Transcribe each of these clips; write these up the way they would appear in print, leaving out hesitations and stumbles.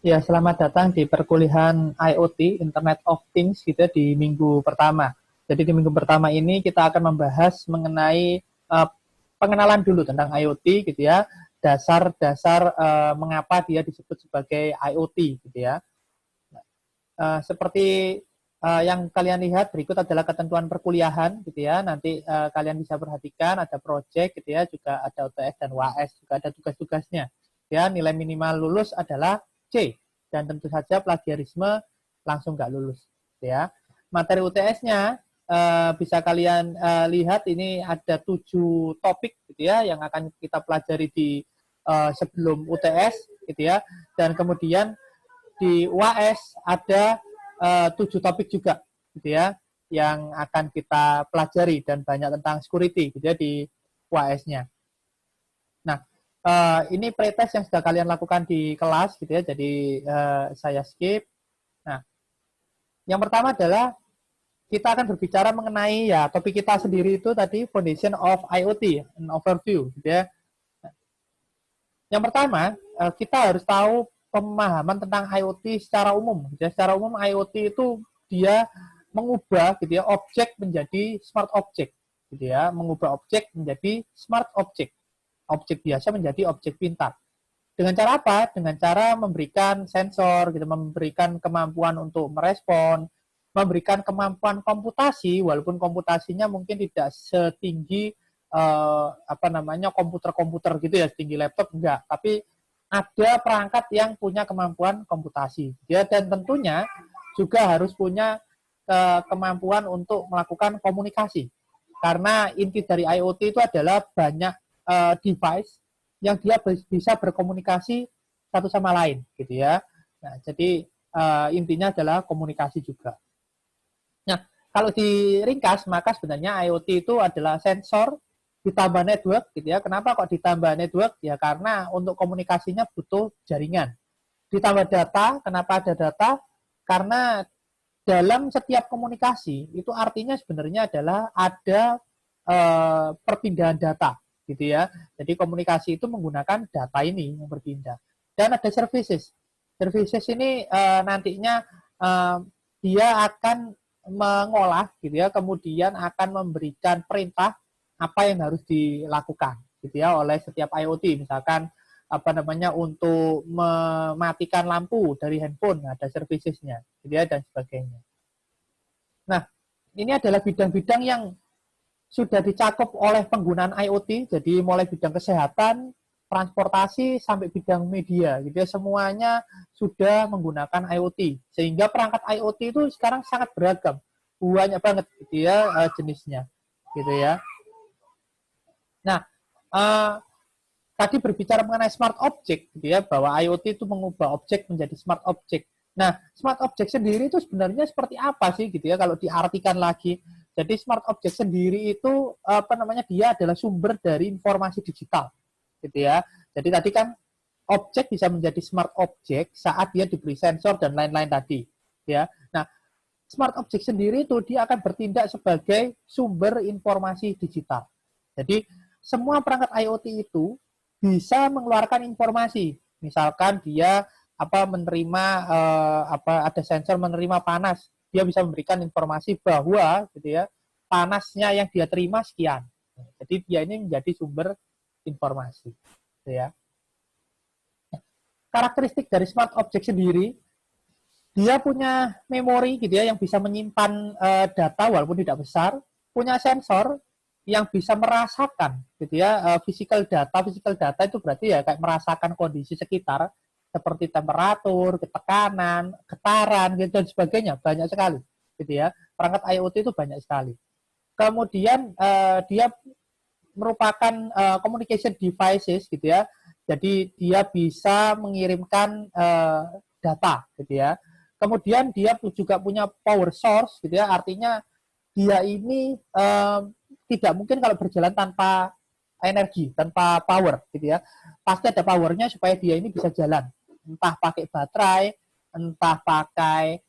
Ya, selamat datang di perkuliahan IoT, Internet of Things, gitu ya, di minggu pertama. Jadi di minggu pertama ini kita akan membahas mengenai pengenalan dulu tentang IoT, gitu ya, dasar-dasar mengapa dia disebut sebagai IoT, gitu ya. Seperti yang kalian lihat berikut adalah ketentuan perkuliahan, gitu ya. Nanti kalian bisa perhatikan ada project, gitu ya, juga ada UTS dan UAS, juga ada tugas-tugasnya. Ya, nilai minimal lulus adalah C, dan tentu saja plagiarisme langsung nggak lulus. Ya, materi UTS-nya bisa kalian lihat ini ada 7 topik, gitu ya, yang akan kita pelajari di sebelum UTS, gitu ya, dan kemudian di UAS ada 7 topik juga, gitu ya, yang akan kita pelajari dan banyak tentang security, gitu ya, di UAS-nya. Nah, ini pretest yang sudah kalian lakukan di kelas, gitu ya, jadi saya skip. Nah, yang pertama adalah kita akan berbicara mengenai ya topik kita sendiri itu tadi foundation of IoT, an overview, gitu ya. Yang pertama, kita harus tahu pemahaman tentang IoT secara umum. Gitu ya. Secara umum IoT itu dia mengubah gitu ya objek menjadi smart object, gitu ya, mengubah objek menjadi smart object. Objek biasa menjadi objek pintar. Dengan cara apa? Dengan cara memberikan sensor, gitu, memberikan kemampuan untuk merespon, memberikan kemampuan komputasi, walaupun komputasinya mungkin tidak setinggi komputer-komputer gitu ya, setinggi laptop enggak, tapi ada perangkat yang punya kemampuan komputasi. Ya, dan tentunya juga harus punya kemampuan untuk melakukan komunikasi. Karena inti dari IoT itu adalah banyak device yang dia bisa berkomunikasi satu sama lain, gitu ya. Nah, jadi intinya adalah komunikasi juga. Nah, kalau diringkas, maka sebenarnya IoT itu adalah sensor ditambah network, gitu ya. Kenapa kok ditambah network? Ya karena untuk komunikasinya butuh jaringan. Ditambah data, kenapa ada data? Karena dalam setiap komunikasi itu artinya sebenarnya adalah ada perpindahan data, gitu ya. Jadi komunikasi itu menggunakan data ini yang berpindah. Dan ada services. Services ini nantinya dia akan mengolah, gitu ya, kemudian akan memberikan perintah apa yang harus dilakukan, gitu ya, oleh setiap IoT. Misalkan untuk mematikan lampu dari handphone, ada servicesnya, gitu ya, dan sebagainya. Nah, ini adalah bidang-bidang yang sudah dicakup oleh penggunaan IoT, jadi mulai bidang kesehatan, transportasi, sampai bidang media, gitu ya, semuanya sudah menggunakan IoT, sehingga perangkat IoT itu sekarang sangat beragam, banyak banget, gitu ya, jenisnya, gitu ya. Nah, tadi berbicara mengenai smart object, gitu ya, bahwa IoT itu mengubah objek menjadi smart object. Nah, smart object sendiri itu sebenarnya seperti apa sih, gitu ya, kalau diartikan lagi. Jadi smart object sendiri itu dia adalah sumber dari informasi digital, gitu ya. Jadi tadi kan objek bisa menjadi smart object saat dia diberi sensor dan lain-lain tadi, ya. Nah, smart object sendiri itu dia akan bertindak sebagai sumber informasi digital. Jadi semua perangkat IoT itu bisa mengeluarkan informasi. Misalkan dia menerima ada sensor menerima panas, dia bisa memberikan informasi bahwa gitu ya panasnya yang dia terima sekian. Jadi dia ini menjadi sumber informasi, gitu ya. Karakteristik dari smart object sendiri, dia punya memori gitu ya yang bisa menyimpan data walaupun tidak besar, punya sensor yang bisa merasakan gitu ya physical data itu berarti ya kayak merasakan kondisi sekitar seperti temperatur, ketekanan, getaran gitu dan sebagainya, banyak sekali gitu ya. Perangkat IoT itu banyak sekali. Kemudian dia merupakan communication devices gitu ya. Jadi dia bisa mengirimkan data gitu ya. Kemudian dia juga punya power source gitu ya. Artinya dia ini tidak mungkin kalau berjalan tanpa energi, tanpa power gitu ya. Pasti ada powernya supaya dia ini bisa jalan. Entah pakai baterai, entah pakai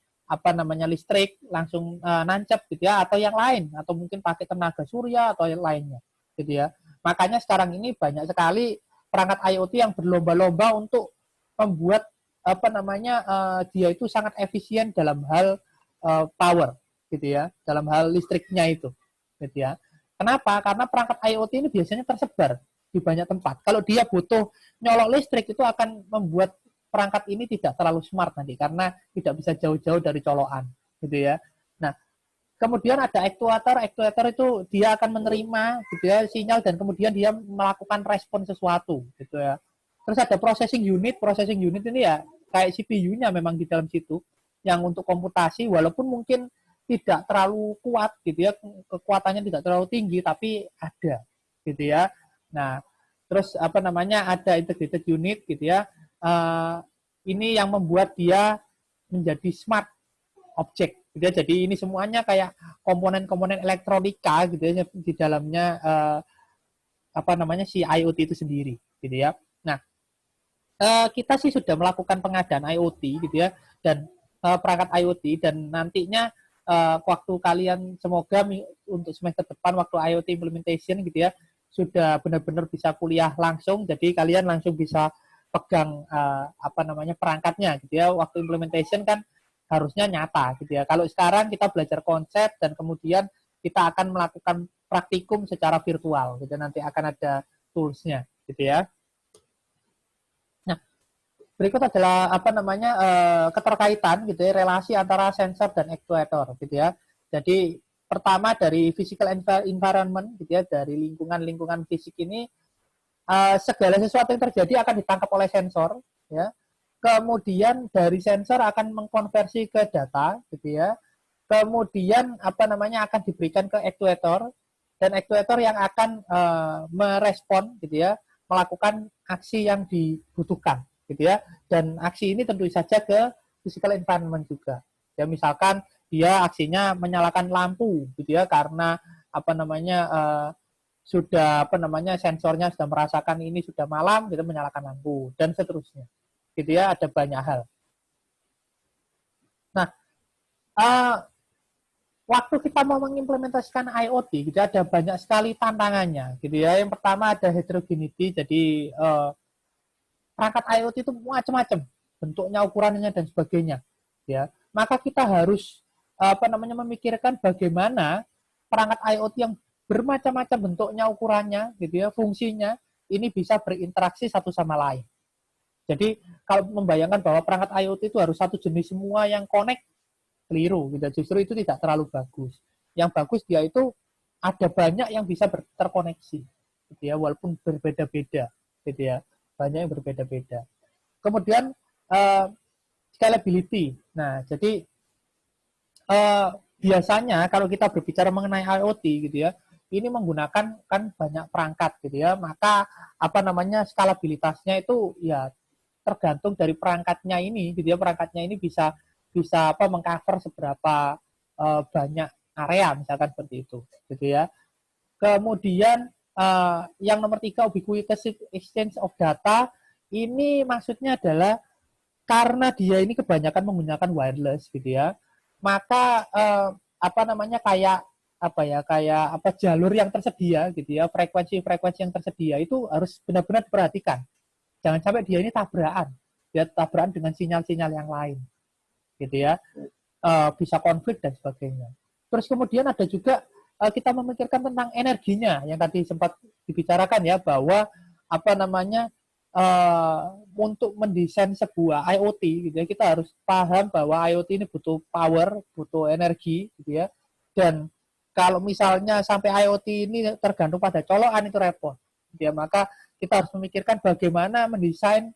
listrik langsung nancap gitu ya, atau yang lain, atau mungkin pakai tenaga surya atau yang lainnya gitu ya. Makanya sekarang ini banyak sekali perangkat IoT yang berlomba-lomba untuk membuat apa namanya dia itu sangat efisien dalam hal power gitu ya, dalam hal listriknya itu gitu ya. Kenapa? Karena perangkat IoT ini biasanya tersebar di banyak tempat. Kalau dia butuh nyolok listrik itu akan membuat perangkat ini tidak terlalu smart nanti karena tidak bisa jauh-jauh dari colokan gitu ya. Nah, kemudian ada actuator, actuator itu dia akan menerima gitu ya sinyal dan kemudian dia melakukan respon sesuatu gitu ya. Terus ada processing unit ini ya kayak CPU-nya memang di dalam situ yang untuk komputasi walaupun mungkin tidak terlalu kuat gitu ya, kekuatannya tidak terlalu tinggi tapi ada gitu ya. Nah, terus apa namanya ada integrated unit gitu ya. Ini yang membuat dia menjadi smart object gitu ya. Jadi ini semuanya kayak komponen-komponen elektronika gitu ya di dalamnya apa namanya si IoT itu sendiri gitu ya. Nah, kita sih sudah melakukan pengadaan IoT gitu ya dan perangkat IoT dan nantinya waktu kalian semoga untuk semester depan waktu IoT implementation gitu ya sudah benar-benar bisa kuliah langsung jadi kalian langsung bisa pegang apa namanya perangkatnya gitu ya waktu implementation kan harusnya nyata gitu ya. Kalau sekarang kita belajar konsep dan kemudian kita akan melakukan praktikum secara virtual gitu nanti akan ada toolsnya gitu ya. Nah, berikut adalah apa namanya keterkaitan gitu ya relasi antara sensor dan actuator gitu ya. Jadi pertama dari physical environment gitu ya dari lingkungan fisik ini segala sesuatu yang terjadi akan ditangkap oleh sensor ya. Kemudian dari sensor akan mengkonversi ke data gitu ya. Kemudian apa namanya akan diberikan ke actuator dan actuator yang akan merespon gitu ya, melakukan aksi yang dibutuhkan gitu ya. Dan aksi ini tentu saja ke physical environment juga. Ya misalkan dia aksinya menyalakan lampu gitu ya karena apa namanya sudah apa namanya sensornya sudah merasakan ini sudah malam gitu menyalakan lampu dan seterusnya. Gitu ya ada banyak hal. Nah, waktu kita mau mengimplementasikan IoT gitu ada banyak sekali tantangannya gitu ya. Yang pertama ada heterogeneity jadi perangkat IoT itu macam-macam bentuknya, ukurannya dan sebagainya ya. Maka kita harus apa namanya memikirkan bagaimana perangkat IoT yang bermacam-macam bentuknya, ukurannya gitu ya, fungsinya ini bisa berinteraksi satu sama lain. Jadi kalau membayangkan bahwa perangkat IoT itu harus satu jenis semua yang connect keliru gitu. Justru itu tidak terlalu bagus. Yang bagus dia itu ada banyak yang bisa terkoneksi gitu ya walaupun berbeda-beda gitu ya. Banyak yang berbeda-beda. Kemudian scalability. Nah, jadi biasanya kalau kita berbicara mengenai IoT gitu ya, ini menggunakan kan banyak perangkat gitu ya. Maka apa namanya skalabilitasnya itu ya tergantung dari perangkatnya ini gitu ya. Perangkatnya ini bisa apa mengcover seberapa banyak area misalkan seperti itu gitu ya. Kemudian yang nomor 3 ubiquitous exchange of data ini maksudnya adalah karena dia ini kebanyakan menggunakan wireless gitu ya. Maka apa namanya kayak apa ya kayak apa jalur yang tersedia gitu ya, frekuensi yang tersedia itu harus benar-benar diperhatikan. Jangan sampai dia ini tabrakan, dia tabrakan dengan sinyal-sinyal yang lain gitu ya, bisa konflik dan sebagainya. Terus kemudian ada juga kita memikirkan tentang energinya yang tadi sempat dibicarakan ya bahwa apa namanya untuk mendesain sebuah IoT gitu ya kita harus paham bahwa IoT ini butuh power, butuh energi gitu ya. Dan kalau misalnya sampai IoT ini tergantung pada colokan itu repot. Gitu ya. Maka kita harus memikirkan bagaimana mendesain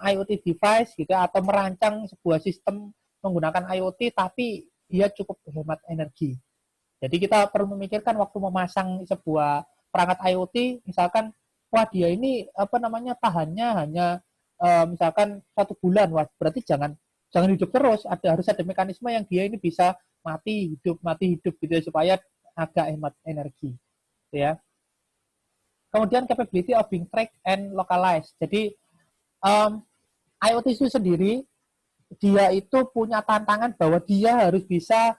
IoT device gitu ya, atau merancang sebuah sistem menggunakan IoT tapi dia cukup hemat energi. Jadi kita perlu memikirkan waktu memasang sebuah perangkat IoT misalkan wah dia ini apa namanya tahannya hanya misalkan 1 bulan, wah berarti jangan hidup terus, harus ada mekanisme yang dia ini bisa mati hidup gitu ya, supaya agak hemat energi gitu ya. Kemudian capability of being tracked and localized. Jadi IoT itu sendiri dia itu punya tantangan bahwa dia harus bisa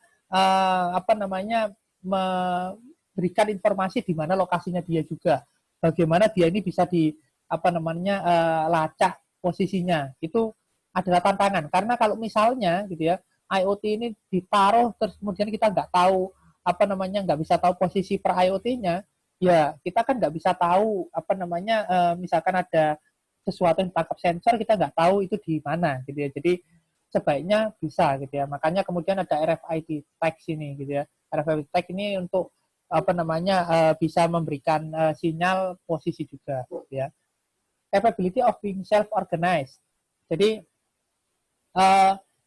apa namanya memberikan informasi di mana lokasinya dia juga. Bagaimana dia ini bisa di apa namanya lacak posisinya itu adalah tantangan. Karena kalau misalnya gitu ya, IoT ini ditaruh terus kemudian kita nggak tahu apa namanya, nggak bisa tahu posisi per IoT-nya, ya kita kan nggak bisa tahu apa namanya, misalkan ada sesuatu yang tangkap sensor, kita nggak tahu itu di mana gitu ya. Jadi sebaiknya bisa gitu ya. Makanya kemudian ada RFID tag ini gitu ya. RFID tag ini untuk apa namanya, bisa memberikan sinyal posisi juga gitu ya. Capability of being self-organized. Jadi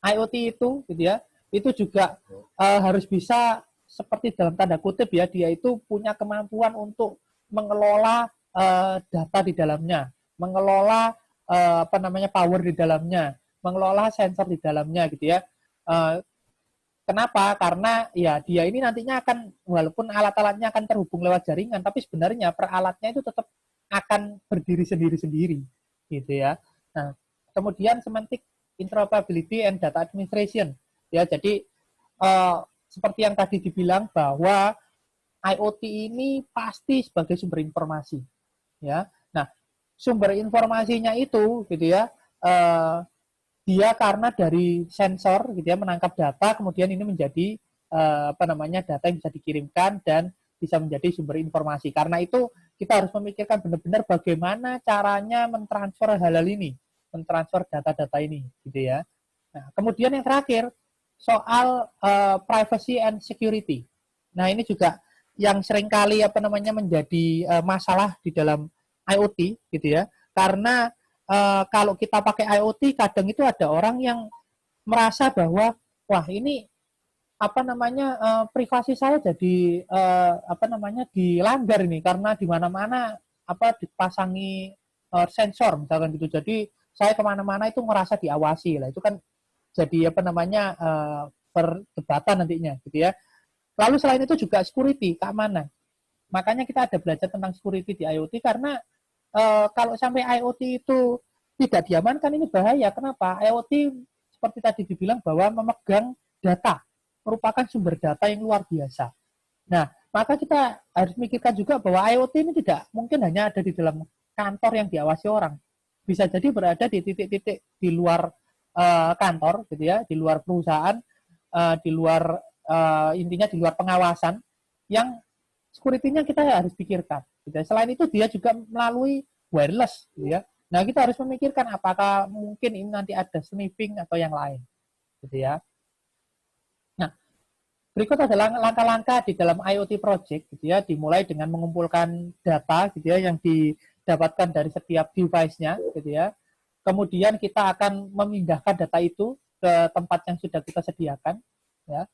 IoT itu gitu ya, itu juga harus bisa seperti dalam tanda kutip ya, dia itu punya kemampuan untuk mengelola data di dalamnya, mengelola apa namanya power di dalamnya, mengelola sensor di dalamnya gitu ya. Kenapa? Karena ya dia ini nantinya akan, walaupun alat-alatnya akan terhubung lewat jaringan, tapi sebenarnya peralatnya itu tetap akan berdiri sendiri-sendiri gitu ya. Nah, kemudian semantic interoperability and data administration ya. Jadi seperti yang tadi dibilang bahwa IoT ini pasti sebagai sumber informasi ya. Nah, sumber informasinya itu gitu ya, dia karena dari sensor gitu ya menangkap data, kemudian ini menjadi apa namanya, data yang bisa dikirimkan dan bisa menjadi sumber informasi. Karena itu kita harus memikirkan benar-benar bagaimana caranya mentransfer hal-hal ini, mentransfer data-data ini gitu ya. Nah, kemudian yang terakhir soal privacy and security. Nah, ini juga yang seringkali apa namanya menjadi masalah di dalam IoT gitu ya. Karena kalau kita pakai IoT, kadang itu ada orang yang merasa bahwa wah ini apa namanya, privasi saya jadi apa namanya dilanggar ini, karena di mana-mana apa dipasangi sensor misalkan gitu. Jadi saya kemana-mana itu merasa diawasi lah. Itu kan jadi apa namanya, perdebatan nantinya gitu ya. Lalu selain itu juga security, keamanan. Makanya kita ada belajar tentang security di IoT, karena kalau sampai IoT itu tidak diamankan ini bahaya. Kenapa? IoT seperti tadi dibilang bahwa memegang data, merupakan sumber data yang luar biasa. Nah, maka kita harus mikirkan juga bahwa IoT ini tidak mungkin hanya ada di dalam kantor yang diawasi orang. Bisa jadi berada di titik-titik di luar kantor, gitu ya, di luar perusahaan, di luar intinya di luar pengawasan, yang security-nya kita harus pikirkan. Gitu ya. Selain itu dia juga melalui wireless, gitu ya. Nah, kita harus memikirkan apakah mungkin ini nanti ada sniffing atau yang lain, gitu ya. Nah, berikut adalah langkah-langkah di dalam IoT project, gitu ya, dimulai dengan mengumpulkan data, gitu ya, yang didapatkan dari setiap device-nya, gitu ya. Kemudian kita akan memindahkan data itu ke tempat yang sudah kita sediakan, ya.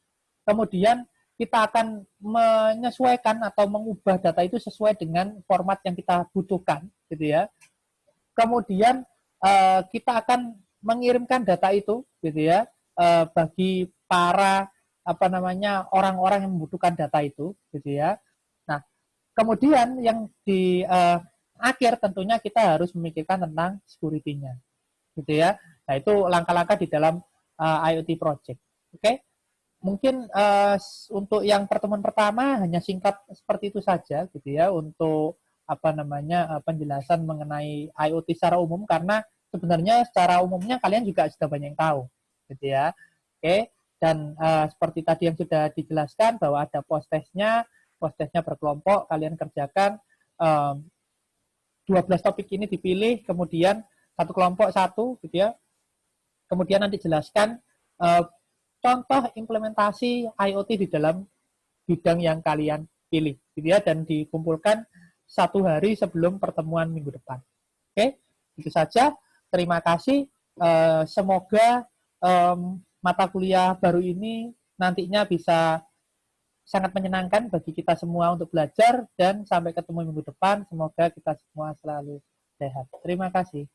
Kemudian kita akan menyesuaikan atau mengubah data itu sesuai dengan format yang kita butuhkan, gitu ya. Kemudian kita akan mengirimkan data itu, gitu ya, bagi para apa namanya orang-orang yang membutuhkan data itu, gitu ya. Nah, kemudian yang di akhir tentunya kita harus memikirkan tentang security-nya, gitu ya. Nah, itu langkah-langkah di dalam IoT project. Oke, mungkin untuk yang pertemuan pertama hanya singkat seperti itu saja, gitu ya, untuk apa namanya penjelasan mengenai IoT secara umum, karena sebenarnya secara umumnya kalian juga sudah banyak yang tahu, gitu ya. Oke, dan seperti tadi yang sudah dijelaskan bahwa ada post-testnya berkelompok, kalian kerjakan 12 topik ini dipilih, kemudian satu kelompok satu, gitu ya. Kemudian nanti jelaskan contoh implementasi IoT di dalam bidang yang kalian pilih, gitu ya, dan dikumpulkan 1 hari sebelum pertemuan minggu depan. Oke, itu saja. Terima kasih. Semoga mata kuliah baru ini nantinya bisa sangat menyenangkan bagi kita semua untuk belajar, dan sampai ketemu minggu depan. Semoga kita semua selalu sehat. Terima kasih.